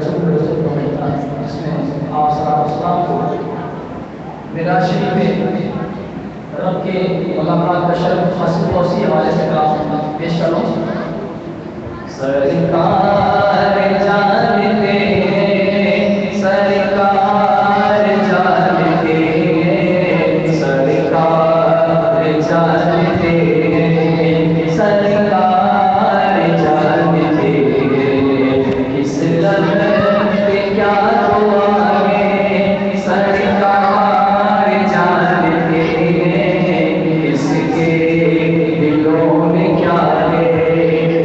رسول کو ملتا ہے، جس میں آپ صلی اللہ علیہ وسلم کو معراج شریف میں رب کے مقامات کا شرف حاصل ہو، اسی حوالے سے کلام پیش کروں۔ سرکار جانتے ہیں، سرکار جانتے ہیں، سرکار جانتے ہیں، سرکار جانتے ہیں، کس لفظ پہ کیا دعا ہے، سرکار جانتے ہیں، اس کے دلوں میں کیا ہے،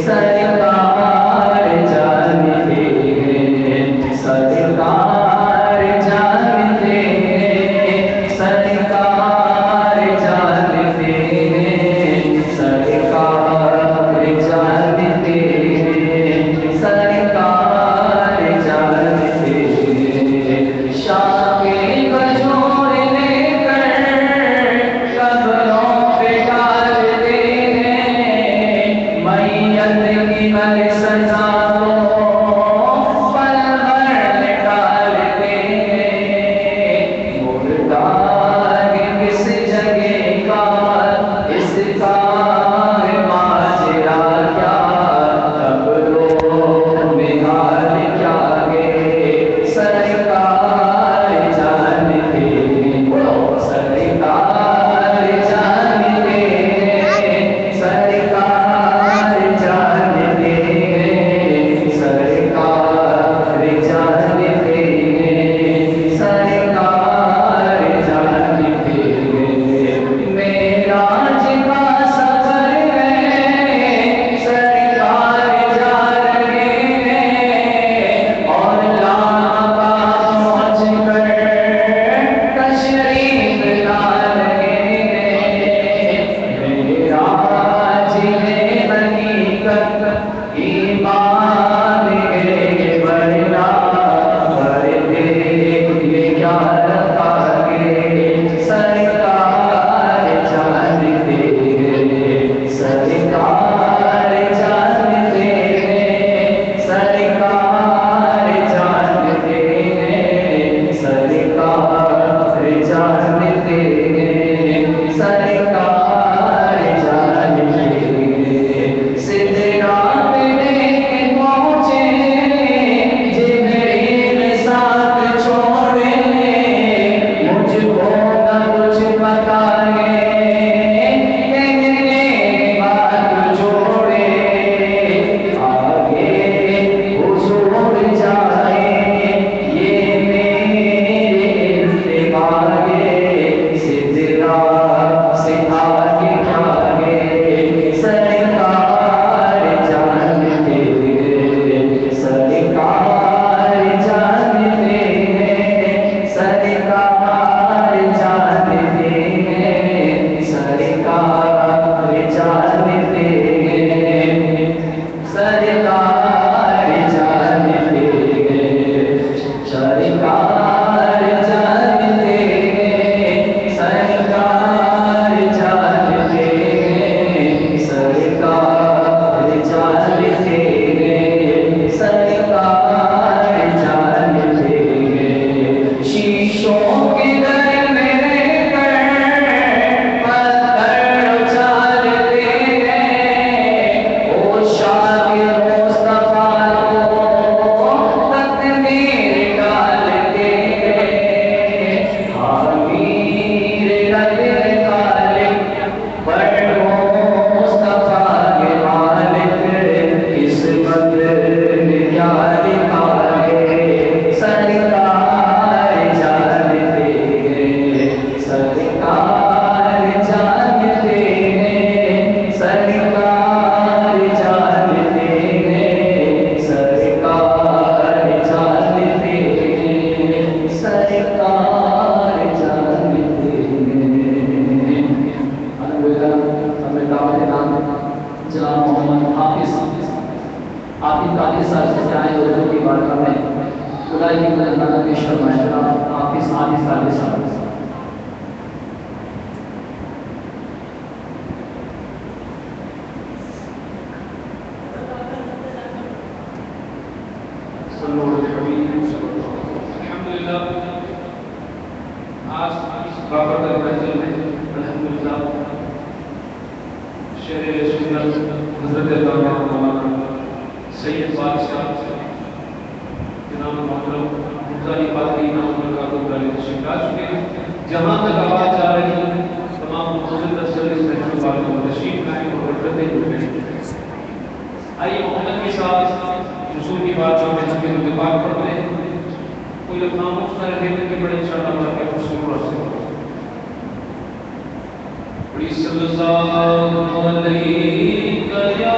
سرکار جانتے ہیں، سرکار جانتے ہیں، سرکار جانتے ہیں، سرکار جانتے ہیں، سرکار جانتے ہیں، شاہ کے بجور لے کر قبروں پہ ڈالتے ہیں، میت کی بل سزا کو پل بھر ڈالتے ہیں، مردار کس جگہ کا اس کا ماجرا کیا، قبروں میں حال کیا ہے، سرکار جانتے ہیں، سرکار جانتے ہیں، سرکار جانتے ہیں، سرکار جانتے ہیں، سرکار جانتے ہیں، معراج کا سفر ہے، سرکار جا رہے ہیں، اور لاپا پہنچ کر تشریف لا رہے ہیں، معراج ہے حقیقت، ایمان ہے ورنہ پردے میں کیا رکھا ہے، سرکار جانتے ہیں، سرکار جانتے ہیں، سرکار جانتے ہیں، سرکار جانتے ہیں، سرکار جانتے ہیں، سدرات لے کے پہنچے، جبریل ساتھ چھوڑے، مجھ کو نہ کچھ بتائے، کہنے بات چھوڑے، آگے حضور جائے، یہ میرے انتظار ہے، سدرات سے آگے آگے، سرکار جانتے ہیں، سرکار جانتے ہیں، سرکار جانتے ہیں، سرکار جانتے ہیں، سرکار جانتے ہیں، سرکار جانتے ہیں، سرکار جانتے ہیں، سرکار جانتے ہیں، سرکار جانتے ہیں، شیشوں کے در میں رہ کر پتھر اچھالتے ہیں، او شاہ مصطفیٰ کو تکبیر ڈالتے ہیں، حامیر رب خالق، پڑھو مصطفیٰ کے مالک، اس وقت میں کیا لکھا ہے، سرکار جانتے ہیں، سرکار جانتے ہیں، سرکار جانتے ہیں، سرکار جانتے ہیں، سرکار جانتے ہیں۔ الحمدللہ ہمیں دعوت نام جناب محمد حافظ آپ کی 41 سال سے آئے حضور کی بارگاہ میں خدائی کی مدد پیش فرمائے، جناب حافظ عادل صاحب۔ صلوا علی الحمدللہ آج بابر در محفل میں الحمدللہ شہر سنت حضرت علامہ مولانا سید بادشاہ جناب محترم مفتی قادری نام برکاتہ علیہ تشریف لا چکے ہیں. جہاں تک آواز جا رہی ہے تمام متعلق افسر اس محفل والوں کو تشریف لائیں اور برکتیں لوٹیں. آئیے محمد کے ساتھ رسول کی بات جو ہے ہم کے پاک پڑھتے ہیں. کوئی لوگ خاموش نہ رہے کہ بڑے انشاءاللہ اللہ کے رسول اور سے بڑی صلی اللہ علیہ یا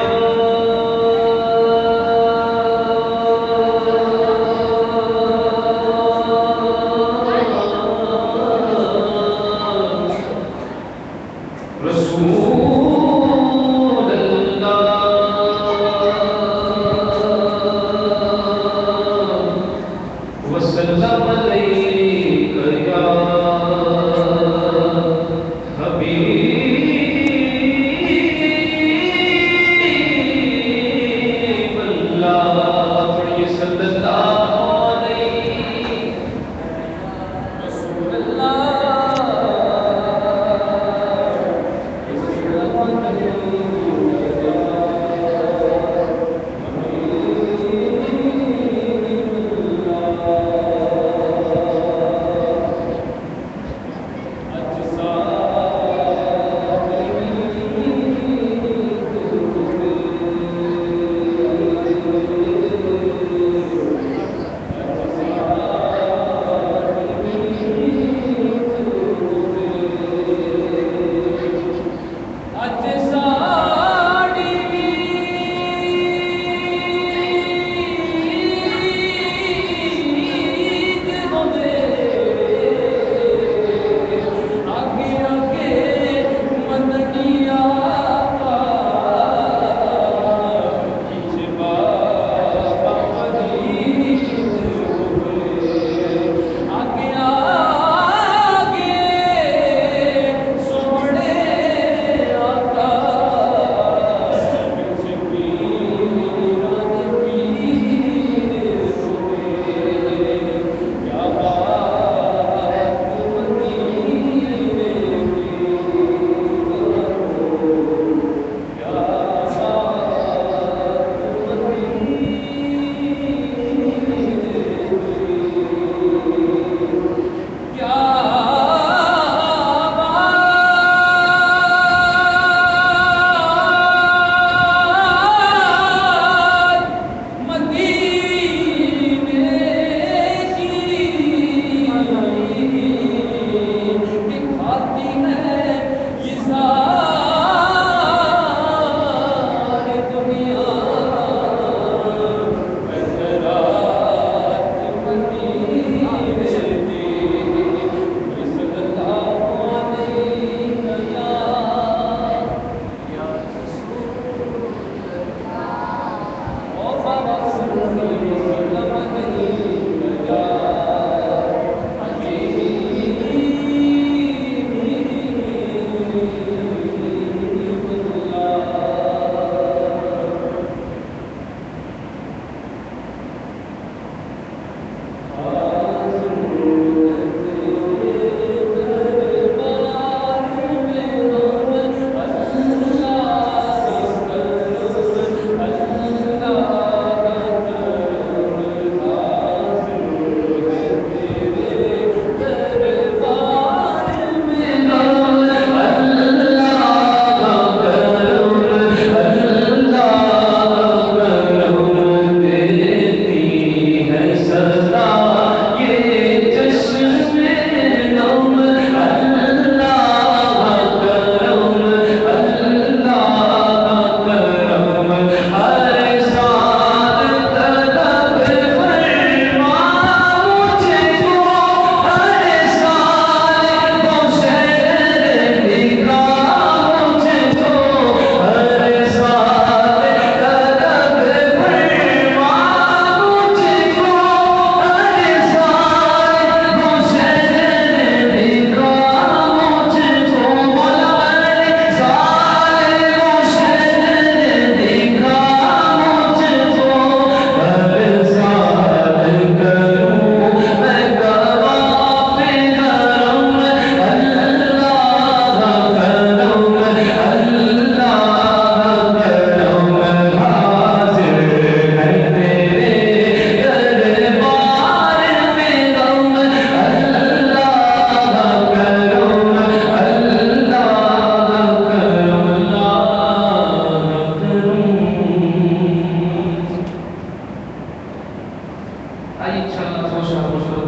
آئیے انشاءاللہ خوش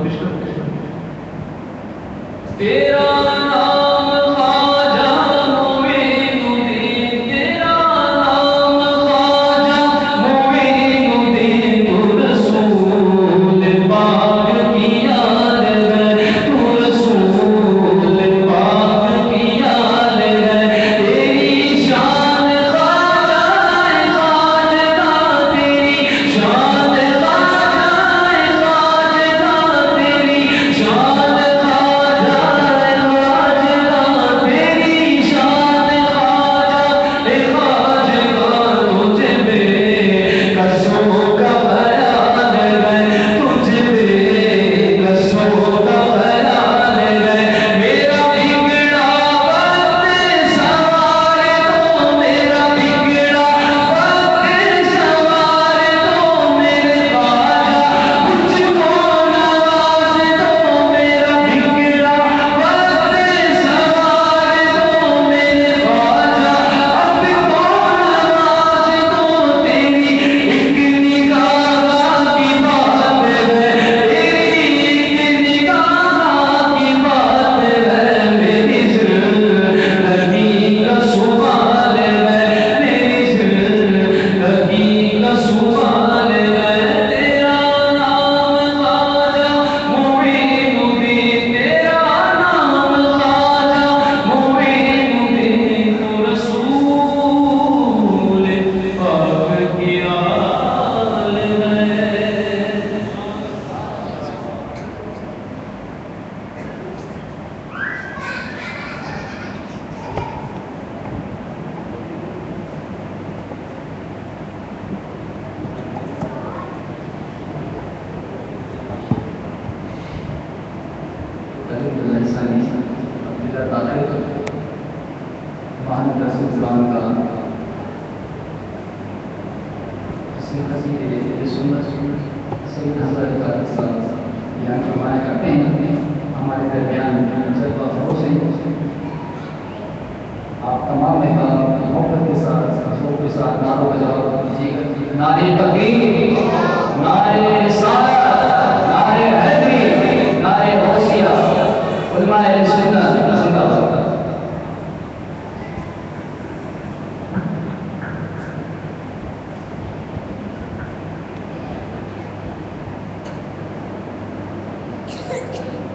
پیش کرتے ہیں. تیرا نام خواجہ معین الدین، تیرا نام خواجہ معین الدین، تو رسول پاک کی یاد ہے، تو رسول پاک کی یاد ہے. تیری شان خواجہ خواجہ، تیری شان خواجہ خواجہ، تیری شان ہمارے درمیان جذبہ فروغ سے آپ تمام مہمان محبت کے ساتھ ذوق کے ساتھ نعروں کا جواب دیجیے گا. نعرے تکبیر، نعرے رسالت، نعرے حیدری، نعرے غوثیہ، علماء اہل سنت زندہ باد. Thank you.